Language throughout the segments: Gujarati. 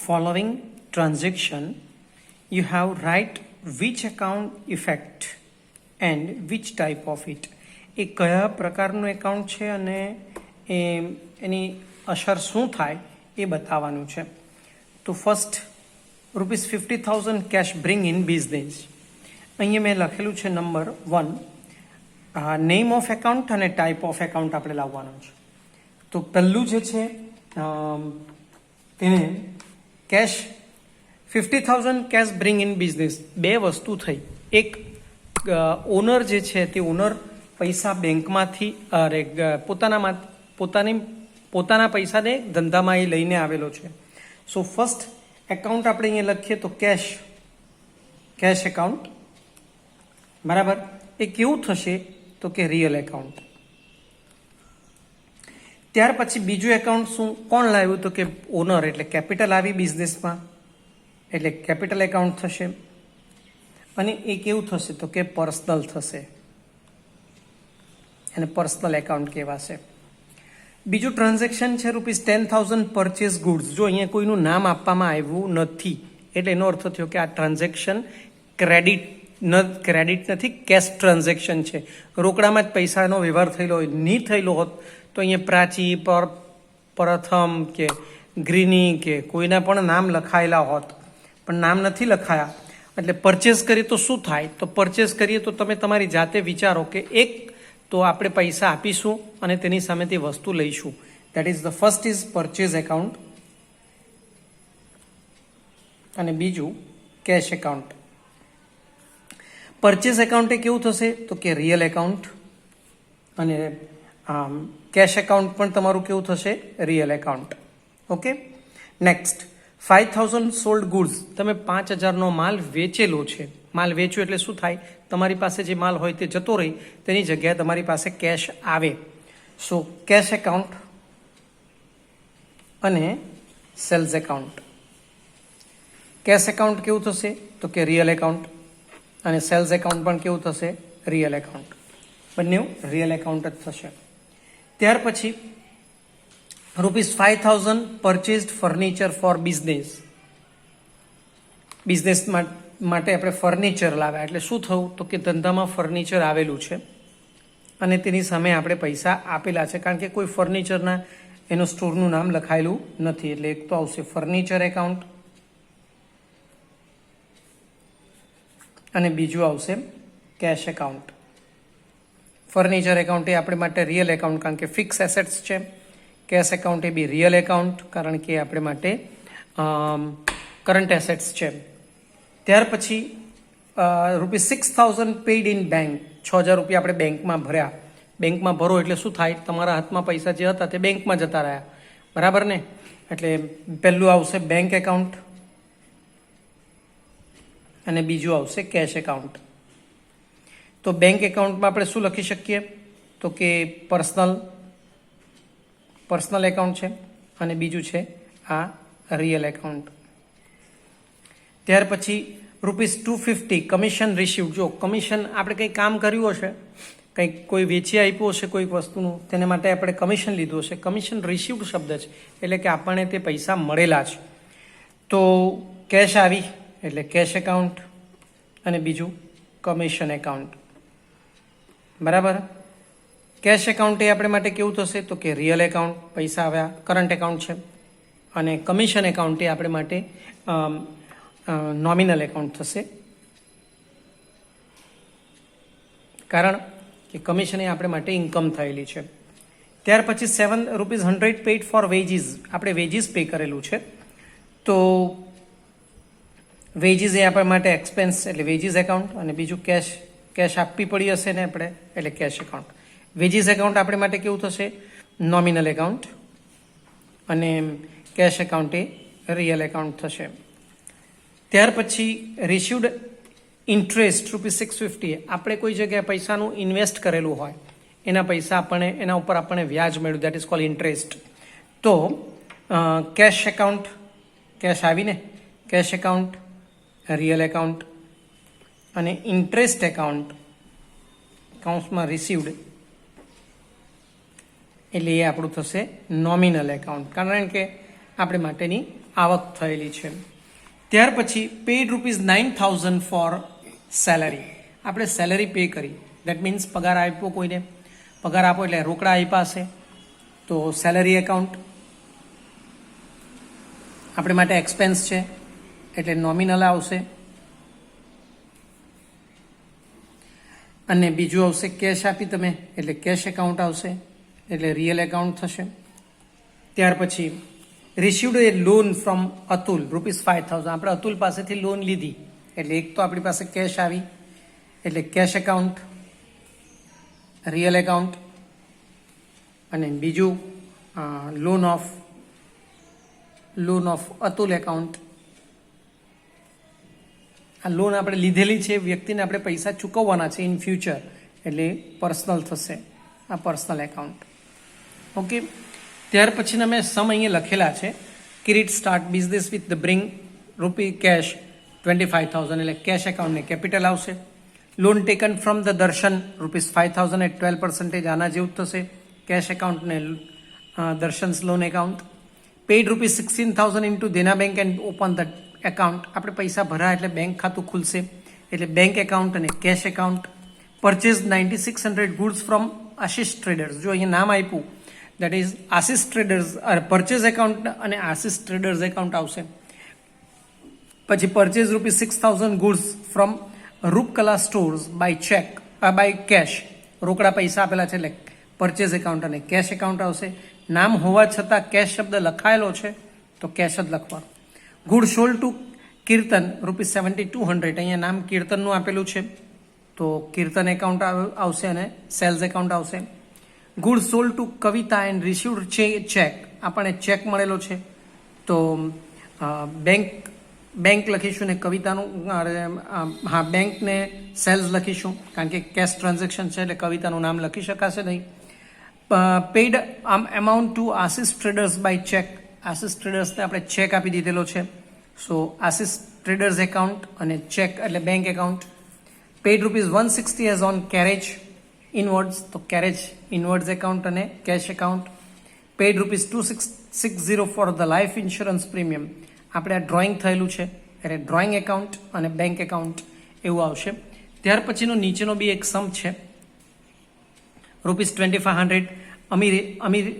following transaction, you have write which account effect and which type of it. એ કયા પ્રકારનું એકાઉન્ટ છે અને એની અસર શું થાય એ બતાવવાનું છે. તો first ₹50,000 cash bring in business. અહીંયા મેં લખેલું છે નંબર 1, નેમ ઓફ એકાઉન્ટ અને ટાઈપ ઓફ એકાઉન્ટ આપણે લાવવાનું છે. તો પહેલું જે છે તેને cash 50,000 cash bring in business. બે વસ્તુ થઈ. એક ઓનર જે છે તે ઓનર પૈસા બેંકમાંથી અરે પોતાના પૈસાને ધંધામાં એ લઈને આવેલો છે. સો ફર્સ્ટ એકાઉન્ટ આપણે અહીંયા લખીએ તો કેશ એકાઉન્ટ, બરાબર. એ કેવું થશે તો કે રિયલ એકાઉન્ટ. ત્યાર પછી બીજું એકાઉન્ટ શું કોણ લાવ્યું તો કે ઓનર, એટલે કેપિટલ આવી બિઝનેસમાં એટલે કેપિટલ એકાઉન્ટ થશે. અને એ કેવું થશે તો કે પર્સનલ થશે, એને પર્સનલ એકાઉન્ટ કહેવાશે. બીજું ટ્રાન્ઝેક્શન છે ₹10,000 પરચેસ ગુડ્સ. જો અહીંયા કોઈનું નામ આપવામાં આવ્યું નથી એટલે એનો અર્થ થયો કે આ ટ્રાન્ઝેક્શન ક્રેડિટ નથી, કેશ ટ્રાન્ઝેક્શન છે. રોકડામાં જ પૈસાનો વ્યવહાર થયેલો હોય. નહીં થયેલો હોત તો અહીંયા પ્રાચી, પ્રથમ કે ગ્રીની કે કોઈના પણ નામ લખાયેલા હોત, પણ નામ નથી લખાયા. એટલે પરચેસ કરીએ તો શું થાય? તો પરચેસ કરીએ તો તમે તમારી જાતે વિચારો કે એક તો આપણે પૈસા આપીશું અને તેની સામે તે વસ્તુ લઈશું. That is the first is purchase account અને બીજું કેશ એકાઉન્ટ. પરચેઝ એકાઉન્ટ એ કેવું થશે તો કે રિયલ એકાઉન્ટ અને કેશ એકાઉન્ટ પણ તમારું કેવું થશે? Real account. Okay. Next 5,000 sold goods. તમે 5,000નો માલ વેચેલો છે. માલ વેચ્યો એટલે શું થાય? તમારી પાસે જે માલ હોય તે જતો રહી, તેની જગ્યાએ તમારી પાસે કેશ આવે. સો કેશ એકાઉન્ટ અને સેલ્સ એકાઉન્ટ. કેશ એકાઉન્ટ કેવું થશે તો કે રિયલ એકાઉન્ટ અને સેલ્સ એકાઉન્ટ પણ કેવું થશે? Real account. બંને રિયલ એકાઉન્ટ જ થશે. ત્યાર પછી ₹5,000 purchased furniture four business. Business માટે આપણે ફર્નિચર લાવ્યા એટલે શું થયું તો કે ધંધામાં ફર્નિચર આવેલું છે અને તેની સામે આપણે પૈસા આપેલા છે, કારણ કે કોઈ ફર્નિચરના એનું સ્ટોરનું નામ લખાયેલું નથી. એટલે એક તો આવશે ફર્નિચર એકાઉન્ટ અને બીજું આવશે કેશ એકાઉન્ટ. ફર્નિચર એકાઉન્ટ એ આપણે માટે રિયલ એકાઉન્ટ, કારણ કે ફિક્સ એસેટ્સ છે. કેશ એકાઉન્ટ એ બી રિયલ એકાઉન્ટ, કારણ કે આપણે માટે કરંટ એસેટ્સ છે. ત્યાર પછી ₹6,000 પેઇડ ઇન બેંક. 6,000 રૂપિયા આપણે બેંકમાં ભર્યા. બેંકમાં ભરો એટલે શું થાય? તમારા હાથમાં પૈસા જે હતા તે બેંકમાં જતા રહ્યા, બરાબર ને? એટલે પહેલું આવશે બેંક એકાઉન્ટ અને બીજું આવશે કેશ એકાઉન્ટ. તો બેંક એકાઉન્ટમાં આપણે શું લખી શકીએ તો કે પર્સનલ એકાઉન્ટ છે અને બીજું છે આ રિયલ એકાઉન્ટ. ત્યાર પછી ₹250 કમિશન રિસીવ્ડ. જો કમિશન આપણે કંઈ કામ કર્યું હશે, કંઈક કોઈ વેચી આપ્યું હશે કોઈક વસ્તુનું, તેને માટે આપણે કમિશન લીધું હશે. કમિશન રિસીવ્ડ શબ્દ છે એટલે કે આપણને તે પૈસા મળેલા છે. તો કેશ આવી એટલે કેશ એકાઉન્ટ અને બીજું કમિશન એકાઉન્ટ, બરાબર. કેશ એકાઉન્ટ એ આપણે માટે કેવું થશે તો કે રિયલ એકાઉન્ટ, પૈસા આવ્યા, કરંટ એકાઉન્ટ છે. અને કમિશન એકાઉન્ટ એ આપણે માટે નોમિનલ એકાઉન્ટ થશે, કારણ કે કમિશન એ આપણે માટે ઇન્કમ થયેલી છે. ત્યાર પછી ₹100 પેઇડ ફોર વેજીસ. આપણે વેજીસ પે કરેલું છે, તો વેજીસ એ આપણા માટે એક્સપેન્સ એટલે વેજીસ એકાઉન્ટ અને બીજું કેશ આપવી પડી હશે ને આપણે એટલે કેશ એકાઉન્ટ. વેજીસ એકાઉન્ટ આપણે માટે કેવું થશે? નોમિનલ એકાઉન્ટ અને કેશ એકાઉન્ટ એ રિયલ એકાઉન્ટ થશે. ત્યાર પછી રિસીવ્ડ ઇન્ટરેસ્ટ ₹650. આપણે કોઈ જગ્યાએ પૈસાનું ઇન્વેસ્ટ કરેલું હોય, એના પૈસા આપણને એના ઉપર આપણને વ્યાજ મળ્યું, દેટ ઇઝ કોલ્ડ ઇન્ટરેસ્ટ. તો કેશ એકાઉન્ટ, કેશ આવીને કેશ એકાઉન્ટ, રિયલ એકાઉન્ટ અને ઇન્ટરેસ્ટ એકાઉન્ટ કૌંસમાં રિસીવ્ડ એટલે એ આપણું થશે નોમિનલ એકાઉન્ટ, કારણ કે આપણે માટેની આવક થયેલી છે. ત્યાર પછી પેડ ₹9,000 ફોર સેલરી. આપણે સેલરી પે કરી, દેટ મીન્સ પગાર આપ્યો કોઈને, પગાર આપો એટલે રોકડા આપ્યા હશે, તો સેલરી એકાઉન્ટ આપણે માટે એક્સપેન્સ છે એટલે નોમિનલ આવશે. અને બીજું આવશે કેશ આપી તમે એટલે કેશ એકાઉન્ટ આવશે, એટલે રિયલ એકાઉન્ટ થશે. ત્યાર પછી received A loan from Atul ₹5,000. આપણે અતુલ પાસેથી લોન લીધી એટલે એક તો આપણી પાસે કેશ આવી એટલે કેશ એકાઉન્ટ, રિયલ એકાઉન્ટ. અને બીજું લોન ઓફ અતુલ એકાઉન્ટ. આ લોન આપણે લીધેલી છે, વ્યક્તિને આપણે પૈસા ચૂકવવાના છે ઇન ફ્યુચર એટલે પર્સનલ થશે, આ પર્સનલ એકાઉન્ટ. ઓકે. ત્યાર પછીના મેં સમ અહીંયા લખેલા છે. Kirit start business with the bring cash ₹25,000 એટલે કેશ એકાઉન્ટને કેપિટલ આવશે. Loan taken from the Darshan ₹5,000 at 12% આના જેવું જ થશે, કેશ એકાઉન્ટને Darshan's loan account. Paid ₹16,000 into Dena Bank and open the account. આપણે પૈસા ભરા એટલે બેંક ખાતું ખુલશે એટલે બેંક એકાઉન્ટ અને cash account. Purchase 9,600 goods from Ashish Traders. જો અહીંયા નામ આપ્યું that is Ashish traders, purchase account અને આશિષ ટ્રેડર્સ એકાઉન્ટ આવશે. પછી purchase ₹6,000 goods from Roopkala stores by cash. રોકડા પૈસા આપેલા છે એટલે પરચેઝ એકાઉન્ટ અને કેશ એકાઉન્ટ આવશે. નામ હોવા છતાં કેશ શબ્દ લખાયેલો છે તો કેશ જ લખવાનું. ગુડ સોલ્ડ ટુ કીર્તન ₹7,200. અહીંયા નામ કીર્તનનું આપેલું છે તો કીર્તન એકાઉન્ટ આવશે અને સેલ્સ એકાઉન્ટ આવશે. Good sold to Kavita and received cheque. આપણને ચેક મળેલો છે તો બેંક લખીશું ને કવિતાનું બેંકને સેલ્સ લખીશું કારણ કે કેશ ટ્રાન્ઝેક્શન છે એટલે કવિતાનું નામ લખી શકાશે નહીં. Paid amount to Ashish Traders by cheque. આશિષ ટ્રેડર્સને આપણે ચેક આપી દીધેલો છે સો આશિષ ટ્રેડર્સ એકાઉન્ટ અને ચેક એટલે bank account. Paid ₹160 as on carriage inwards તો કેરેજ ઇનવર્ડ્સ એકાઉન્ટ અને cash account. Paid ₹260 for the life insurance premium. આપણે આ ડ્રોઈંગ થયેલું છે એટલે ડ્રોઈંગ એકાઉન્ટ અને બેંક એકાઉન્ટ એવું આવશે. ત્યાર પછીનો નીચેનો બી એક સમ છે. ₹2,500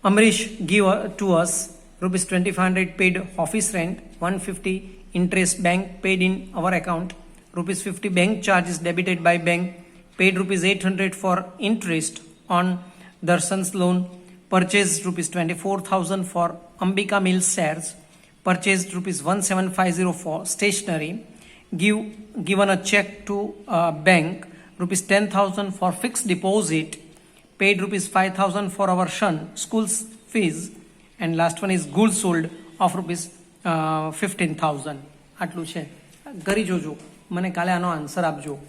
Amrish give to us ₹2,500 paid office rent, 150 interest bank paid in our account, ₹50 bank charges debited by bank, paid ₹800 for interest on Darshan's loan, purchased ₹24,000 for Ambika Mills shares, purchased ₹1,750 for stationery, given a check to bank, ₹10,000 for fixed deposit, paid ₹5,000 for our son school fees, and last one is goods sold of ₹15,000. આટલું છે. કરી જોજો, મને કાલે આનો આન્સર આપજો.